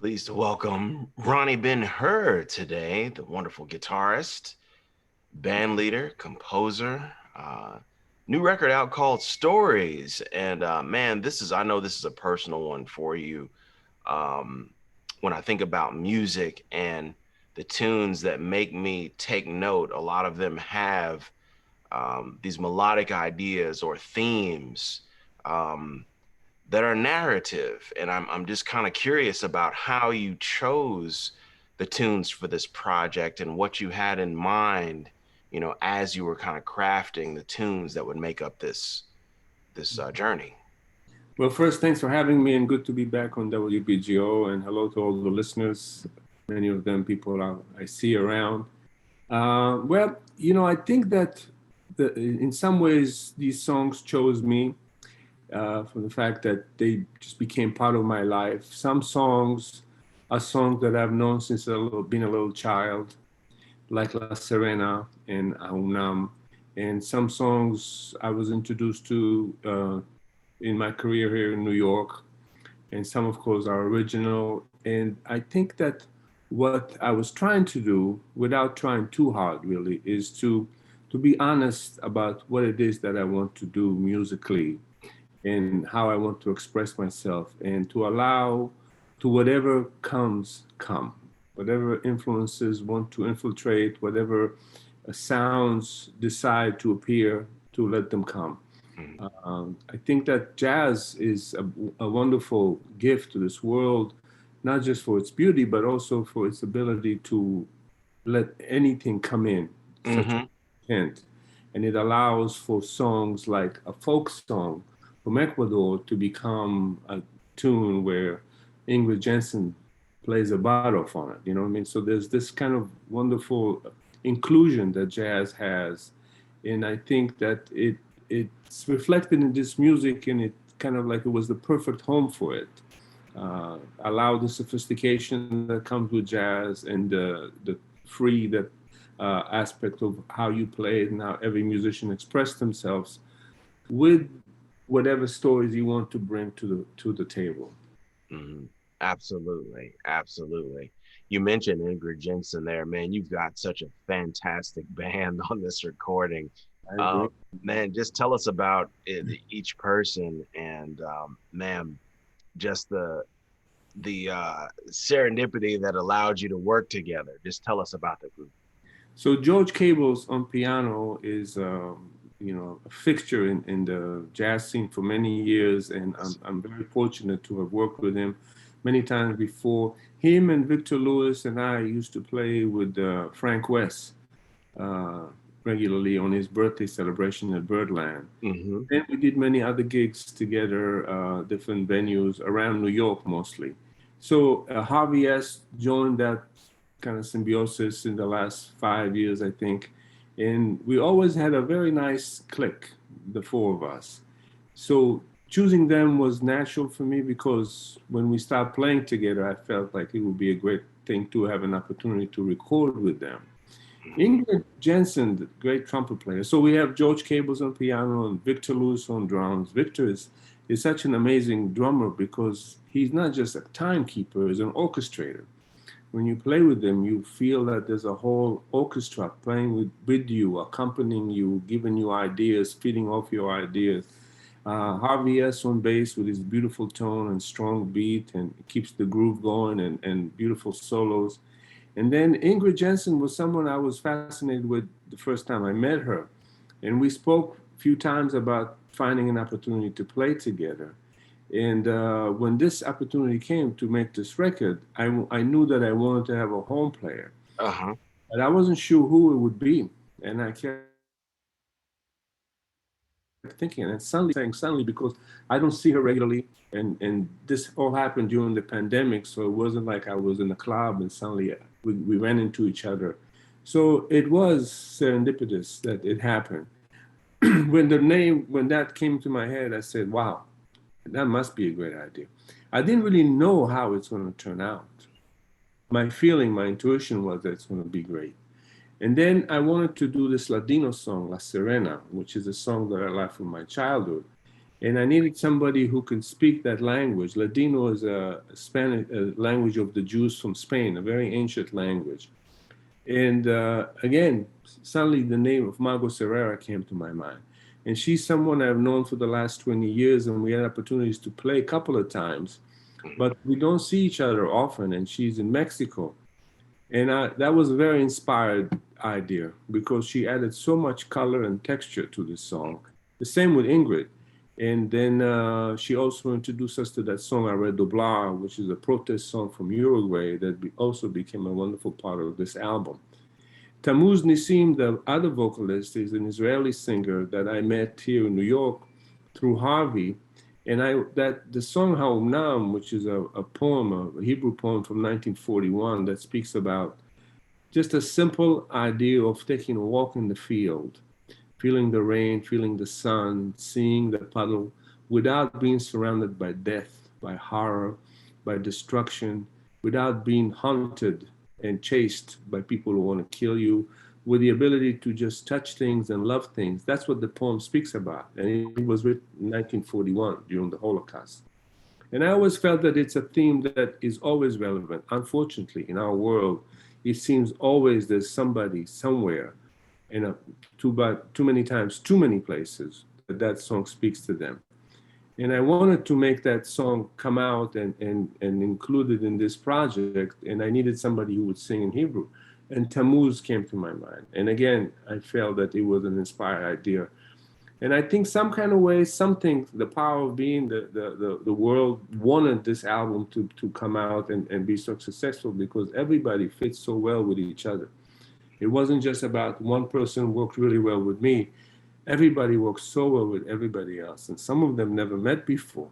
Pleased to welcome Roni Ben-Hur today, the wonderful guitarist, band leader, composer. New record out called Stories. And man, I know this is a personal one for you. Um, when I think about music and the tunes that make me take note, a lot of them have these melodic ideas or themes. Um, that are narrative. And I'm just kind of curious about how you chose the tunes for this project and what you had in mind, as you were kind of crafting the tunes that would make up this journey. Well, first, thanks for having me, and good to be back on WBGO. And hello to all the listeners. Many of them people I see around. I think that in some ways these songs chose me from the fact that they just became part of my life. Some songs are songs that I've known since being a little child, like La Serena and Aunam. And some songs I was introduced to in my career here in New York, and some, of course, are original. And I think that what I was trying to do, without trying too hard, really, is to be honest about what it is that I want to do musically and how I want to express myself, and to allow to whatever comes come, whatever influences want to infiltrate, whatever sounds decide to appear, to let them come. Mhm. I think that jazz is a wonderful gift to this world, not just for its beauty, but also for its ability to let anything come in, such Mm-hmm. a hint. And it allows for songs like a folk song from Ecuador to become a tune where Ingrid Jensen plays a bottle on it. You know what I mean? So there's this kind of wonderful inclusion that jazz has, and I think that it's reflected in this music, and it kind of like it was the perfect home for it. Allow the sophistication that comes with jazz and the free that aspect of how you play it and how every musician express themselves with whatever stories you want to bring to the table. Hmm. Absolutely, absolutely. You mentioned Ingrid Jensen there, man. You've got such a fantastic band on this recording. I Uh, agree. Man, just tell us about each person and man, just the serendipity that allowed you to work together. Just tell us about the group. So George Cables on piano is, a fixture in the jazz scene for many years, and I'm very fortunate to have worked with him many times before. Him and Victor Lewis and I used to play with Frank West uh, regularly on his birthday celebration at Birdland. Hmm. And we did many other gigs together, different venues around New York mostly. So Harvey S. joined that kind of symbiosis in the last 5 years, I think. And we always had a very nice click, the four of us. So choosing them was natural for me because when we started playing together, I felt like it would be a great thing to have an opportunity to record with them. Ingrid Jensen, the great trumpet player. So we have George Cables on piano and Victor Lewis on drums. Victor is such an amazing drummer because he's not just a timekeeper, he's an orchestrator. When you play with him, you feel that there's a whole orchestra playing with you, accompanying you, giving you ideas, feeding off your ideas. Harvey S. on bass with his beautiful tone and strong beat and keeps the groove going and beautiful solos. And then Ingrid Jensen was someone I was fascinated with the first time I met her. And we spoke a few times about finding an opportunity to play together. And when this opportunity came to make this record, I knew that I wanted to have a home player, Uh-huh. but I wasn't sure who it would be. And I kept thinking, and suddenly saying suddenly because I don't see her regularly, and this all happened during the pandemic, so it wasn't like I was in a club and suddenly we ran into each other. So it was serendipitous that it happened. When that came to my head, I said, "Wow, that must be a great idea." I didn't really know how it's going to turn out. My feeling, my intuition was that it's going to be great. And then I wanted to do this Ladino song, La Serena, which is a song that I like from my childhood. And I needed somebody who can speak that language. Ladino is a Spanish a language of the Jews from Spain, a very ancient language. And again, suddenly the name of Margot Serrera came to my mind. And she's someone I've known for the last 20 years, and we had opportunities to play a couple of times, but we don't see each other often. And she's in Mexico. And that was a very inspired idea because she added so much color and texture to this song. The same with Ingrid. And then she also introduced us to that song, Doblar, which is a protest song from Uruguay that also became a wonderful part of this album. Tammuz Nissim, the other vocalist, is an Israeli singer that I met here in New York through Harvey. And the song Ha'omnam, which is a poem, a Hebrew poem from 1941 that speaks about just a simple idea of taking a walk in the field, feeling the rain, feeling the sun, seeing the puddle without being surrounded by death, by horror, by destruction, without being hunted and chased by people who want to kill you, with the ability to just touch things and love things. That's what the poem speaks about. And it was written in 1941 during the Holocaust. And I always felt that it's a theme that is always relevant. Unfortunately, in our world, it seems always there's somebody somewhere, too many times, too many places, that song speaks to them. And I wanted to make that song come out and include it in this project. And I needed somebody who would sing in Hebrew. And Tammuz came to my mind. And again, I felt that it was an inspired idea. And I think some kind of way, something, the power of being, the world wanted this album to come out and be so successful because everybody fits so well with each other. It wasn't just about one person worked really well with me. Everybody works so well with everybody else, and some of them never met before.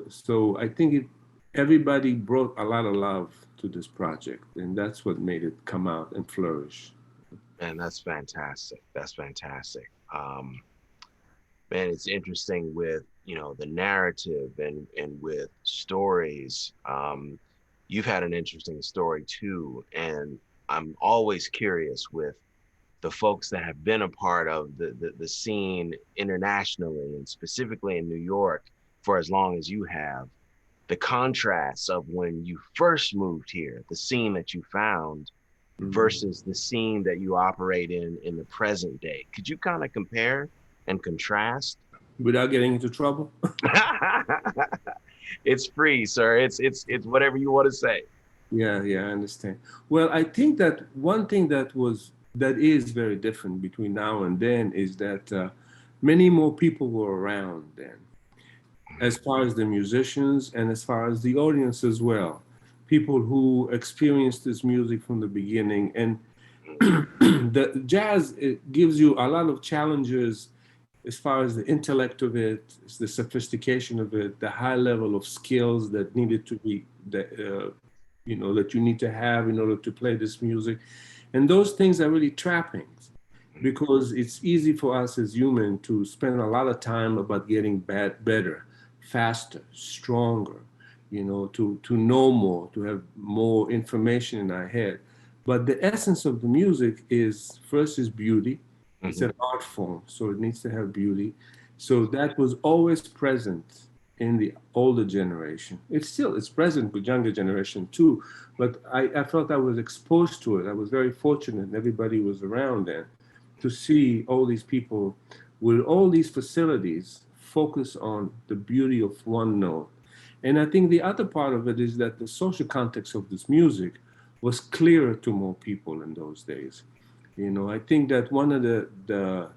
So I think everybody brought a lot of love to this project, and that's what made it come out and flourish. And that's fantastic. That's fantastic. Man, it's interesting with, the narrative and with stories. You've had an interesting story too, and I'm always curious with the folks that have been a part of the scene internationally and specifically in New York for as long as you have, the contrasts of when you first moved here, the scene that you found versus the scene that you operate in the present day. Could you kind of compare and contrast? Without getting into trouble? It's free, sir. It's whatever you want to say. Yeah, I understand. Well, I think that one thing that is very different between now and then is that many more people were around then, as far as the musicians and as far as the audience as well. People who experienced this music from the beginning. And the jazz, it gives you a lot of challenges as far as the intellect of it, the sophistication of it, the high level of skills that needed to be, that you need to have in order to play this music. And those things are really trappings because it's easy for us as humans to spend a lot of time about getting better, faster, stronger, to know more, to have more information in our head. But the essence of the music is first is beauty. It's an art form, so it needs to have beauty. So that was always present in the older generation. It's present with younger generation too, but I felt I was exposed to it. I was very fortunate, and everybody was around then, to see all these people with all these facilities focus on the beauty of one note. And I think the other part of it is that the social context of this music was clearer to more people in those days. I think that one of the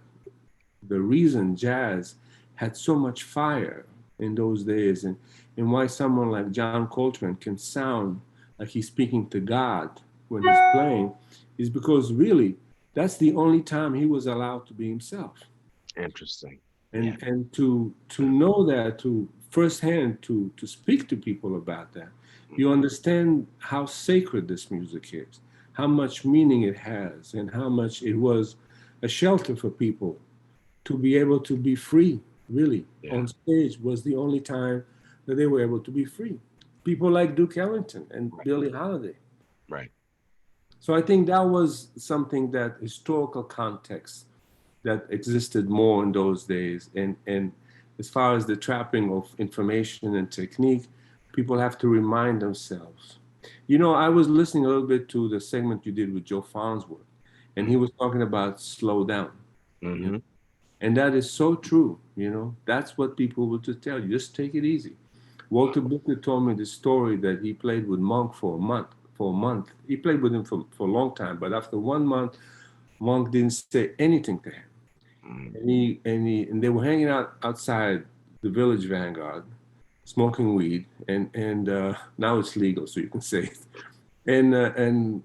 reason jazz had so much fire in those days, and why someone like John Coltrane can sound like he's speaking to God when he's playing, is because really that's the only time he was allowed to be himself. Interesting. And to know that, to firsthand to speak to people about that, you understand how sacred this music is, how much meaning it has, and how much it was a shelter for people to be able to be free, really. On stage was the only time that they were able to be free. People like Duke Ellington and Billie Holiday. Right. So I think that was something, that historical context that existed more in those days. And as far as the trapping of information and technique, people have to remind themselves. You know, I was listening a little bit to the segment you did with Joe Farnsworth, and he was talking about slow down. You know? Mm-hmm. And that is so true. You know, that's what people will just tell you. Just take it easy. Walter Booker told me the story that he played with Monk for a month. For a month, he played with him for a long time, but after 1 month, Monk didn't say anything to him. Mm. And they were hanging out outside the Village Vanguard, smoking weed, and now it's legal, so you can say it. And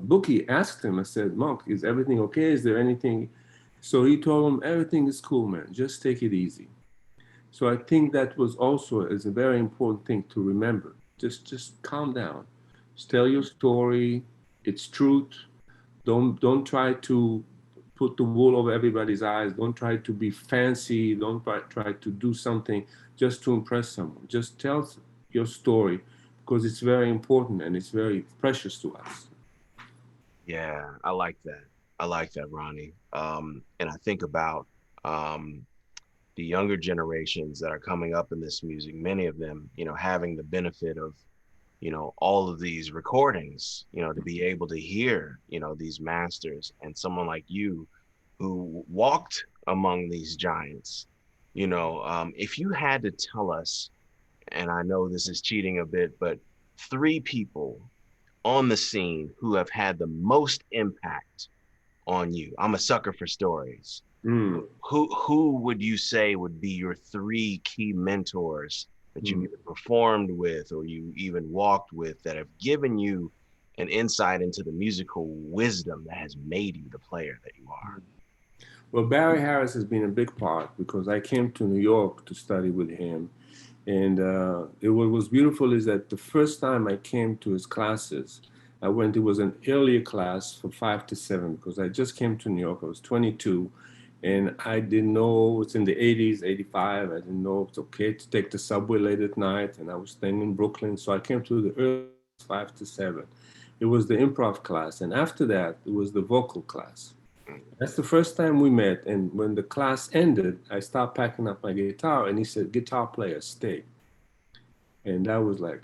Bookie asked him, I said, Monk, is everything okay? Is there anything? So he told him, everything is cool, man. Just take it easy. So I think that was also is a very important thing to remember. Just calm down. Just tell your story. It's truth. Don't try to put the wool over everybody's eyes. Don't try to be fancy. Don't try to do something just to impress someone. Just tell your story because it's very important and it's very precious to us. Yeah, I like that. I like that, Ronnie. And I think about um, the younger generations that are coming up in this music, many of them, having the benefit of, all of these recordings, to be able to hear, these masters and someone like you who walked among these giants, if you had to tell us, and I know this is cheating a bit, but three people on the scene who have had the most impact on you. I'm a sucker for stories. Mm, Who would you say would be your three key mentors that you mm. either performed with or you even walked with that have given you an insight into the musical wisdom that has made you the player that you are? Well, Barry Harris has been a big part because I came to New York to study with him. And what was beautiful is that the first time I came to his classes, it was an earlier class for 5 to 7 because I just came to New York. I was 22 and I didn't know it's in the 80s, 85. I didn't know it's okay to take the subway late at night. And I was staying in Brooklyn. So I came to the early 5 to 7. It was the improv class. And after that, it was the vocal class. That's the first time we met. And when the class ended, I started packing up my guitar, and he said, "Guitar player, stay." And that was like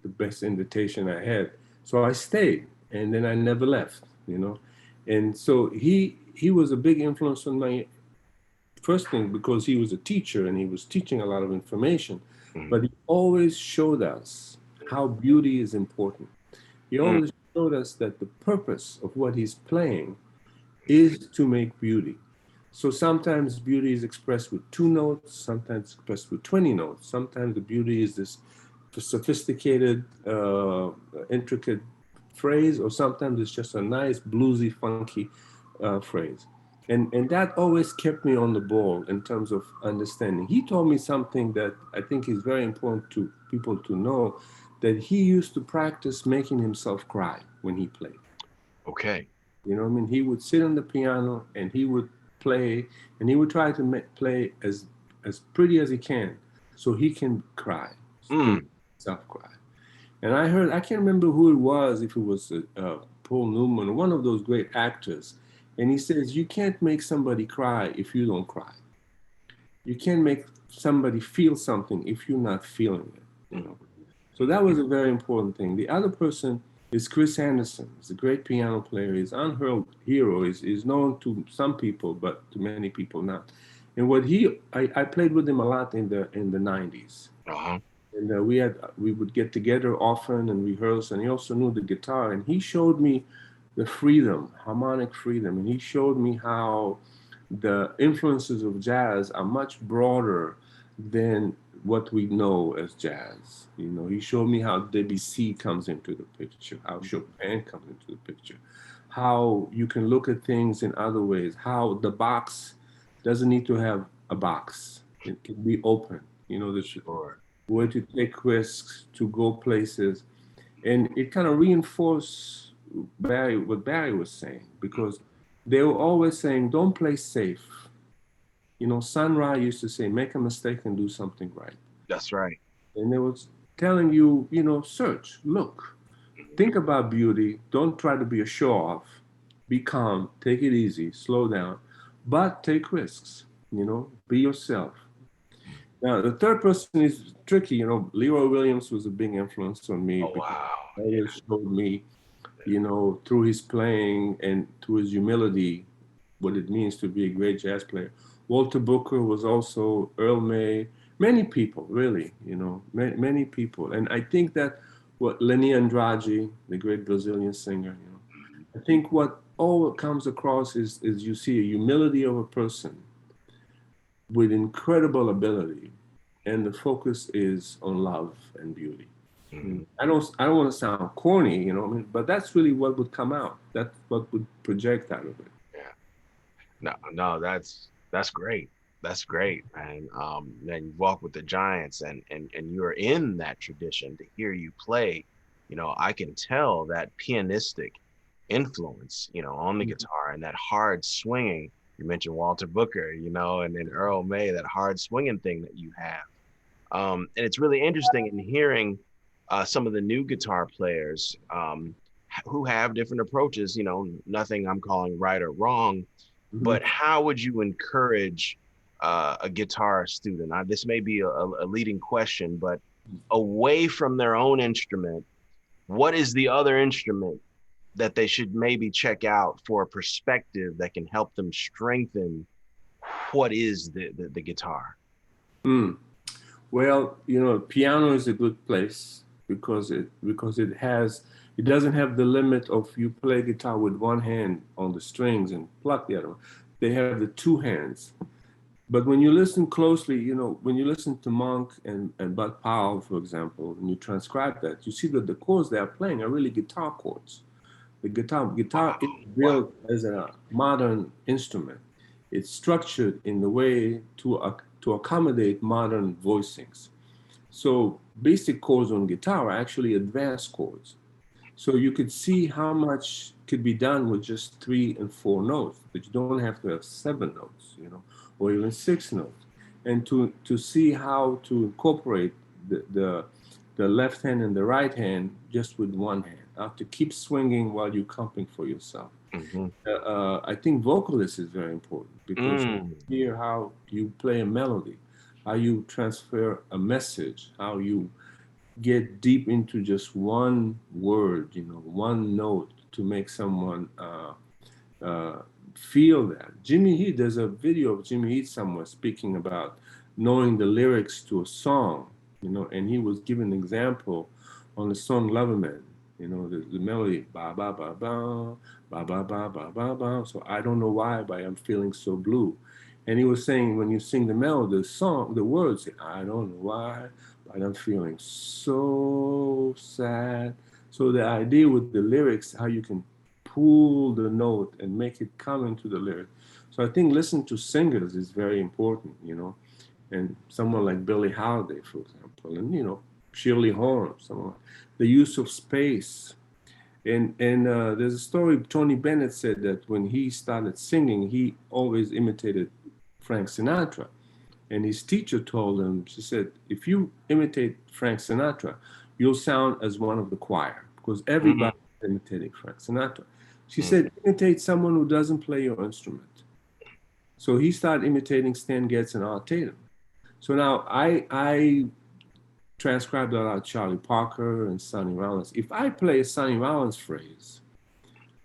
the best invitation I had. So I stayed, and then I never left, you know. And so he was a big influence on my first thing because he was a teacher and he was teaching a lot of information, Mm, but he always showed us how beauty is important. He mm, always showed us that the purpose of what he's playing is to make beauty. So sometimes beauty is expressed with 2 notes, sometimes expressed with 20 notes. Sometimes the beauty is this sophisticated, intricate phrase, or sometimes it's just a nice, bluesy, funky phrase. And that always kept me on the ball in terms of understanding. He told me something that I think is very important to people to know, that he used to practice making himself cry when he played. okay. You know what I mean? He would sit on the piano and he would play, and he would try to play as pretty as he can, so he can cry, to make Mm, himself cry. And I can't remember who it was, if it was Paul Newman or one of those great actors, and he says you can't make somebody cry if you don't cry. You can't make somebody feel something if you're not feeling it. You mm, know. So that was a very important thing. The other person is Chris Anderson. He's a great piano player. He's an unheard hero. He's known to some people, but to many people not. And I played with him a lot in the 90s. uh-huh. And we would get together often and rehearse. And he also knew the guitar. And he showed me the freedom, harmonic freedom. And he showed me how the influences of jazz are much broader than what we know as jazz. You know, he showed me how Debussy comes into the picture, how Chopin comes into the picture, how you can look at things in other ways, how the box doesn't need to have a box. It can be open, you know, the Sure. way to take risks, to go places. And it kind of reinforced what Barry was saying, because they were always saying, don't play safe. You know, Sun Ra used to say, make a mistake and do something right. That's right. And they was telling you, you know, search, look, think about beauty. Don't try to be a show off. Be calm, take it easy, slow down, but take risks, you know, be yourself. Now, the third person is tricky. You know, Leroy Williams was a big influence on me Oh because wow. he always showed me, you know, through his playing and through his humility, what it means to be a great jazz player. Walter Booker was also Earl May, many people, really, you know, many people. And I think that what Lenny Andrade, the great Brazilian singer, you know, I think what all comes across is you see a humility of a person with incredible ability, and the focus is on love and beauty. Mhm. I don't want to sound corny, you know, I mean, but that's really what would come out. That's what would project out of it. Yeah. No, no, that's great. That's great. And then you walk with the giants and you're in that tradition to hear you play, I can tell that pianistic influence, on the guitar and that hard swinging. You mentioned Walter Booker, and then Earl May, that hard swinging thing that you have. And it's really interesting in hearing some of the new guitar players who have different approaches, nothing I'm calling right or wrong, Mhm. but how would you encourage a guitar student? This may be a leading question, but away from their own instrument, what is the other instrument that they should maybe check out for a perspective that can help them strengthen what is the guitar? Mm. Well, you know, piano is a good place because it doesn't have the limit of you play guitar with one hand on the strings and pluck the other one. They have the two hands. But when you listen closely, you know, when you listen to Monk and Bud Powell, for example, and you transcribe that, you see that the chords they are playing are really guitar chords. The guitar is Wow. built as a modern instrument. It's structured in the way to accommodate modern voicings. So basic chords on guitar are actually advanced chords. So you could see how much could be done with just 3 and 4 notes, but you don't have to have 7 notes, you know, or even 6 notes. And to see how to incorporate the left hand and the right hand just with one hand, how to keep swinging while you're comping for yourself. Hmm. I think vocalist is very important because Mm. you hear how you play a melody, how you transfer a message, how you get deep into just one word, you know, one note to make someone uh, feel that. Jimmy Heat, there's a video of Jimmy Heat somewhere speaking about knowing the lyrics to a song, you know, and he was giving an example on the song Loverman, you know, the melody, ba ba ba ba, ba ba ba ba ba ba. So I don't know why, but I'm feeling so blue. And he was saying when you sing the melody, the song, the words, I don't know why, but I'm feeling so sad. So the idea with the lyrics, how you can pull the note and make it come into the lyric. So I think listening to singers is very important, you know, and someone like Billie Holiday, for example, and you know, Shirley Horn, someone, the use of space. And there's a story Tony Bennett said that when he started singing, he always imitated Frank Sinatra. And his teacher told him, she said, if you imitate Frank Sinatra, you'll sound as one of the choir because Mm. everybody is imitating Frank Sinatra. She Mm. said, imitate someone who doesn't play your instrument. So he started imitating Stan Getz and Art Tatum. So now I transcribed a lot of Charlie Parker and Sonny Rollins. If I play a Sonny Rollins phrase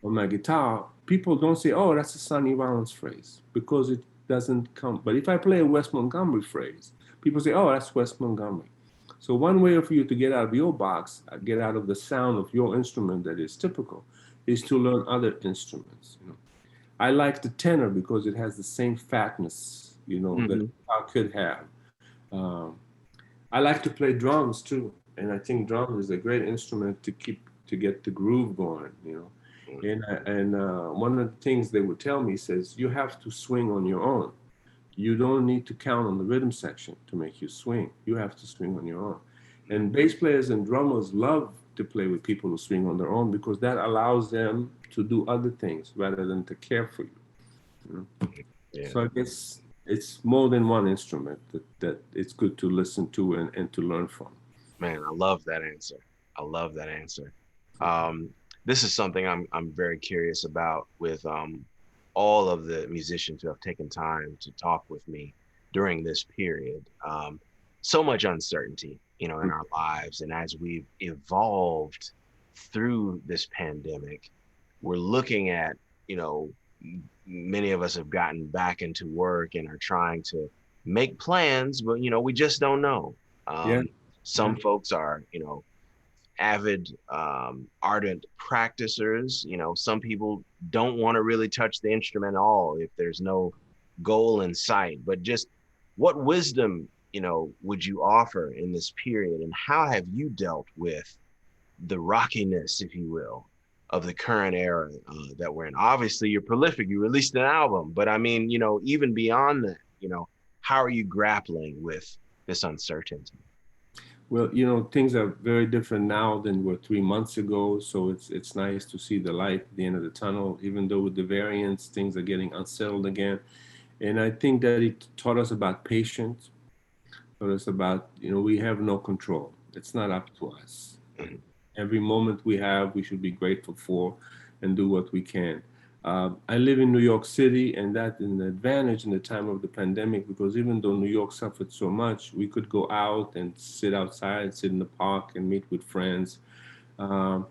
on my guitar, people don't say, oh, that's a Sonny Rollins phrase because it doesn't come. But if I play a Wes Montgomery phrase, people say, oh, that's Wes Montgomery. So one way for you to get out of your box, get out of the sound of your instrument that is typical, is to learn other instruments. You know, I like the tenor because it has the same fatness, you know, that Hmm. I could have. Um, I like to play drums too, and I think drums is a great instrument to get the groove going. You know, and one of the things they would tell me says you have to swing on your own. You don't need to count on the rhythm section to make you swing. You have to swing on your own. And bass players and drummers love to play with people who swing on their own because that allows them to do other things rather than to care for you. You know? Yeah. So I guess it's more than one instrument that it's good to listen to and to learn from. Man, I love that answer. I love that answer. Um, this is something I'm very curious about with all of the musicians who have taken time to talk with me during this period. so much uncertainty, in our lives. And as we've evolved through this pandemic, we're looking at, many of us have gotten back into work and are trying to make plans, but, we just don't know. Yeah, Some yeah. folks are, avid, ardent practicers. Some people don't want to really touch the instrument at all if there's no goal in sight. But just what wisdom, would you offer in this period, and how have you dealt with the rockiness, if you will, of the current era that we're in? Obviously, you're prolific. You released an album, but I mean, even beyond that, how are you grappling with this uncertainty? Well, things are very different now than were 3 months ago. So it's nice to see the light at the end of the tunnel, even though with the variants, things are getting unsettled again. And I think that it taught us about patience, taught us about, we have no control. It's not up to us. Mhm. Every moment we have, we should be grateful for and do what we can. I live in New York City, and that is an advantage in the time of the pandemic because even though New York suffered so much, we could go out and sit outside, sit in the park, and meet with friends. Um,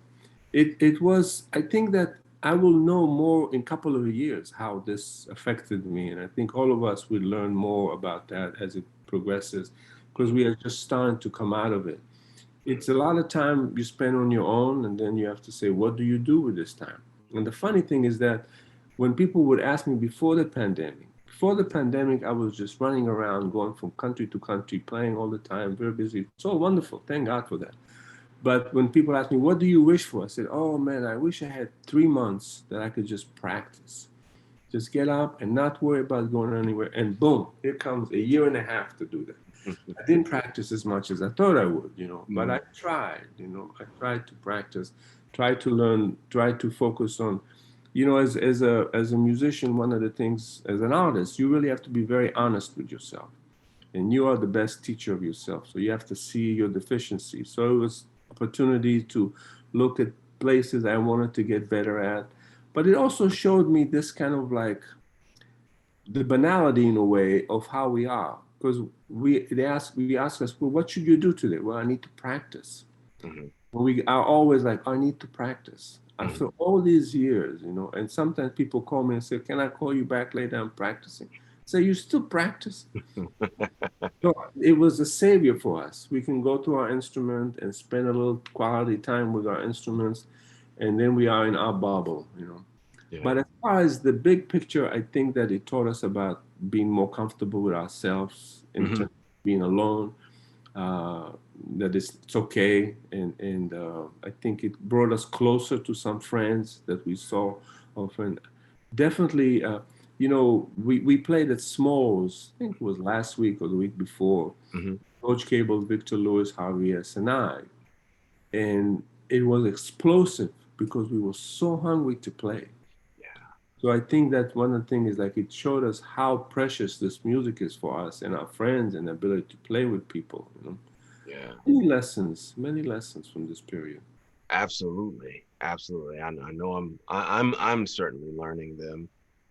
it was, I think that I will know more in a couple of years how this affected me. And I think all of us will learn more about that as it progresses because we are just starting to come out of it. It's a lot of time you spend on your own, and then you have to say, what do you do with this time? And the funny thing is that when people would ask me before the pandemic, I was just running around, going from country to country, playing all the time, very busy. So wonderful. Thank God for that. But when people ask me, what do you wish for? I said, oh man, I wish I had 3 months that I could just practice. Just get up and not worry about going anywhere. And boom, here comes a year and a half to do that. I didn't practice as much as I thought I would, but I tried, I tried to practice, tried to learn, tried to focus on, as a musician, one of the things as an artist, you really have to be very honest with yourself. And you are the best teacher of yourself. So you have to see your deficiencies. So it was opportunity to look at places I wanted to get better at. But it also showed me this kind of like the banality in a way of how we are. Because we ask us, well, what should you do today? Well, I need to practice. Mhm. Well, we are always like, I need to practice. After Mhm. all these years, and sometimes people call me and say, can I call you back later? I'm practicing. Say, you still practice? So it was a savior for us. We can go to our instrument and spend a little quality time with our instruments, and then we are in our bubble. But Yeah. as far as the big picture, I think that it taught us about being more comfortable with ourselves in Mhm. terms of being alone. Uh, that it's okay, and I think it brought us closer to some friends that we saw often. Definitely, we played at Smalls. I think it was last week or the week before. Mhm. Coach Cable, Victor Lewis, Harvey S, and I, and it was explosive because we were so hungry to play. Yeah. So I think that one of the things is like it showed us how precious this music is for us and our friends and the ability to play with people. Yeah. Many lessons from this period. Absolutely. Absolutely. I know I'm certainly learning them.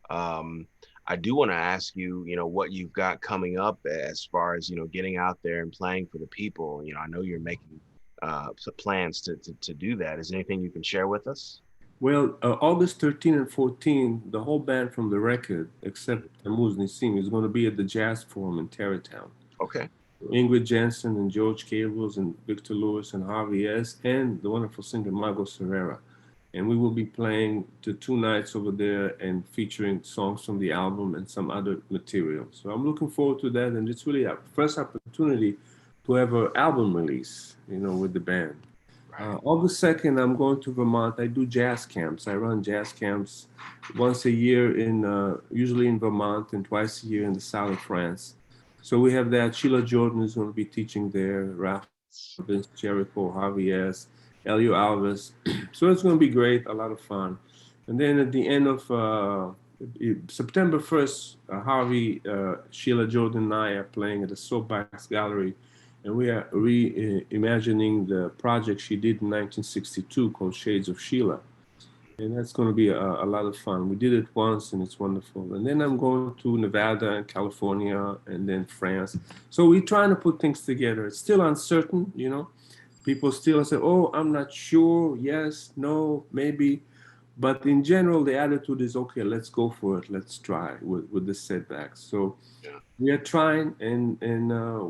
Um, I do want to ask you, what you've got coming up as far as, getting out there and playing for the people. I know you're making some plans to do that. Is there anything you can share with us? Well, August 13 and 14, the whole band from the record, Mhm. except Tamuz Nissim, is going to be at the Jazz Forum in Tarrytown. Okay. Ingrid Jensen and George Cables and Victor Lewis and Harvey S. and the wonderful singer Margot Serrera. And we will be playing the 2 nights over there and featuring songs from the album and some other material. So I'm looking forward to that. And it's really our first opportunity to have an album release, with the band. Right. August 2nd, I'm going to Vermont. I do jazz camps. I run jazz camps once a year usually in Vermont and twice a year in the south of France. So we have that. Sheila Jordan is going to be teaching there. Ralph Vince Jericho, Harvey S., Elio Alves. So it's going to be great, a lot of fun. And then at the end of September 1st, Harvey, Sheila Jordan, and I are playing at the Soapbox Gallery, and we are reimagining the project she did in 1962 called Shades of Sheila. And that's going to be a lot of fun. We did it once and it's wonderful. And then I'm going to Nevada and California and then France. So we're trying to put things together. It's still uncertain, you know. People still say, oh, I'm not sure. Yes, no, maybe. But in general, the attitude is, okay, let's go for it. Let's try with the setbacks. So Yeah. we are trying and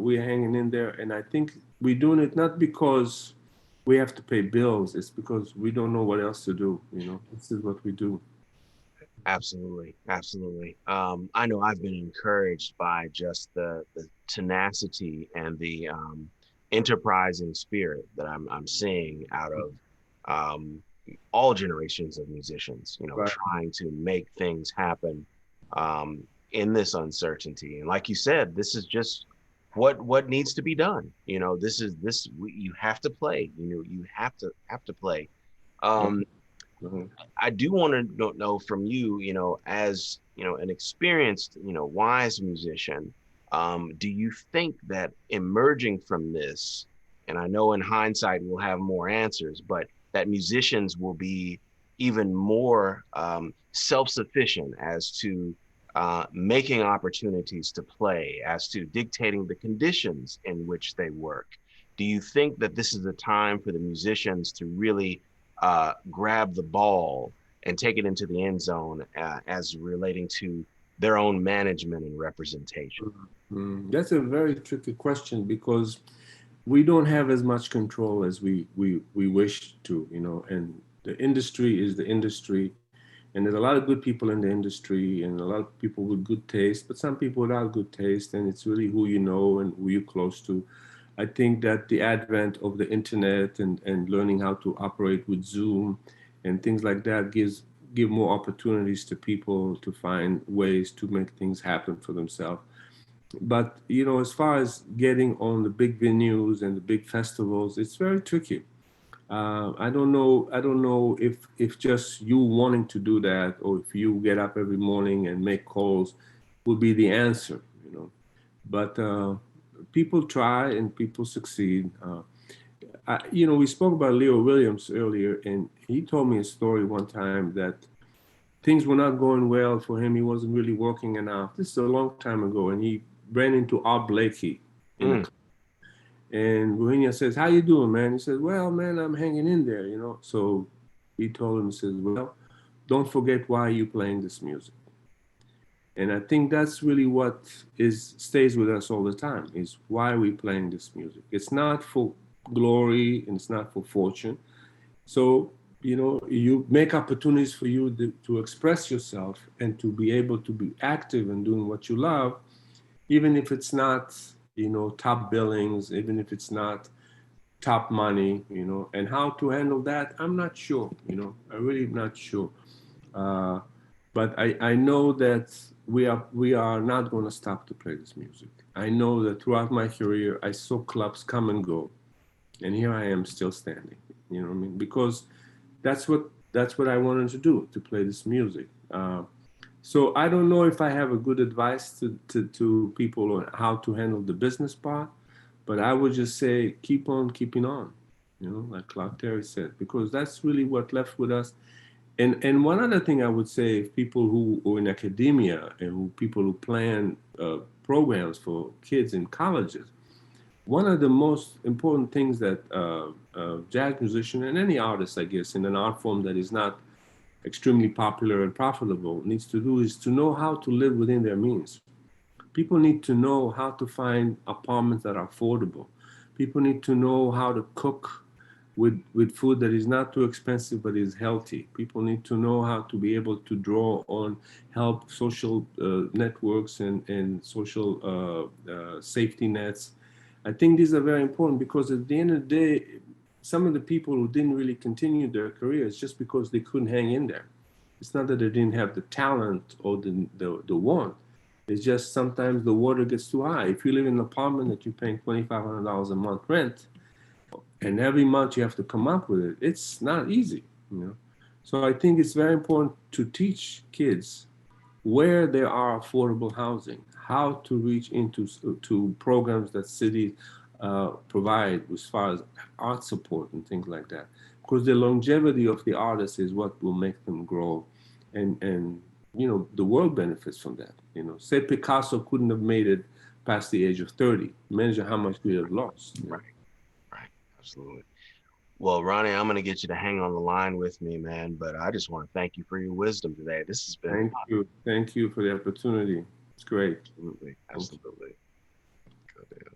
we're hanging in there. And I think we're doing it not because we have to pay bills. It's because we don't know what else to do. You know, this is what we do. Absolutely, absolutely. I know I've been encouraged by just the tenacity and the enterprising spirit that I'm seeing out of um, all generations of musicians. You know, Right. trying to make things happen um, in this uncertainty. And like you said, this is just what needs to be done. You know, this is this you have to play. You know, you have to play. Right. Um, Right. I do want to know from you, as an experienced, wise musician, do you think that emerging from this, and I know in hindsight we'll have more answers, but that musicians will be even more self-sufficient as to making opportunities to play, as to dictating the conditions in which they work? Do you think that this is a time for the musicians to really grab the ball and take it into the end zone as relating to their own management and representation? That's a very tricky question because we don't have as much control as we wish to, you know, and the industry is the industry. And there's a lot of good people in the industry and a lot of people with good taste, but some people without good taste. And it's really who you know and who you're close to. I think that the advent of the internet and learning how to operate with Zoom and things like that give more opportunities to people to find ways to make things happen for themselves. But you know, as far as getting on the big venues and the big festivals, it's very tricky. I don't know. I don't know if just you wanting to do that, or if you get up every morning and make calls, will be the answer. You know, but people try and people succeed. You know, we spoke about Leroy Williams earlier, and he told me a story one time that things were not going well for him. He wasn't really working enough. This is a long time ago, and he ran into Art Blakey in a Mm, and Ruenia says, "How you doing, man?" He says, "Well, man, I'm hanging in there, you know." So he told him, he says, "Well, don't forget why you playing this music." And I think that's really what is stays with us all the time is why we playing this music. It's not for glory and it's not for fortune. So, you know, you make opportunities for you to express yourself and to be able to be active and doing what you love, even if it's not, you know, top billings, even if it's not top money, you know, and how to handle that, I'm not sure, you know, I'm really not sure. Uh, but I know that we are not going to stop to play this music. I know that throughout my career, I saw clubs come and go, and here I am still standing. You know what I mean? Because that's what I wanted to do, to play this music. So I don't know if I have a good advice to people on how to handle the business part, but I would just say keep on keeping on, you know, like Clark Terry said, because that's really what left with us. And one other thing I would say, if people who are in academia and people who plan programs for kids in colleges, one of the most important things that jazz musician and any artist, I guess, in an art form that is not extremely popular and profitable needs to do is to know how to live within their means. People need to know how to find apartments that are affordable. People need to know how to cook with food that is not too expensive but is healthy. People need to know how to be able to draw on help social networks and social safety nets. I think these are very important because at the end of the day, some of the people who didn't really continue their careers just because they couldn't hang in there. It's not that they didn't have the talent or the want. It's just sometimes the water gets too high. If you live in an apartment that you're paying $2,500 a month rent, and every month you have to come up with it, it's not easy, you know. So I think it's very important to teach kids where there are affordable housing, how to reach into to programs that cities provide as far as art support and things like that. because the longevity of the artist is what will make them grow, and the world benefits from that. Say Picasso couldn't have made it past the age of 30. Imagine how much we have lost. Right, right, absolutely. Well, Ronnie, I'm going to get you to hang on the line with me, man. But I just want to thank you for your wisdom today. This has been Thank you for the opportunity. It's great. absolutely, Thank you. absolutely. Good deal.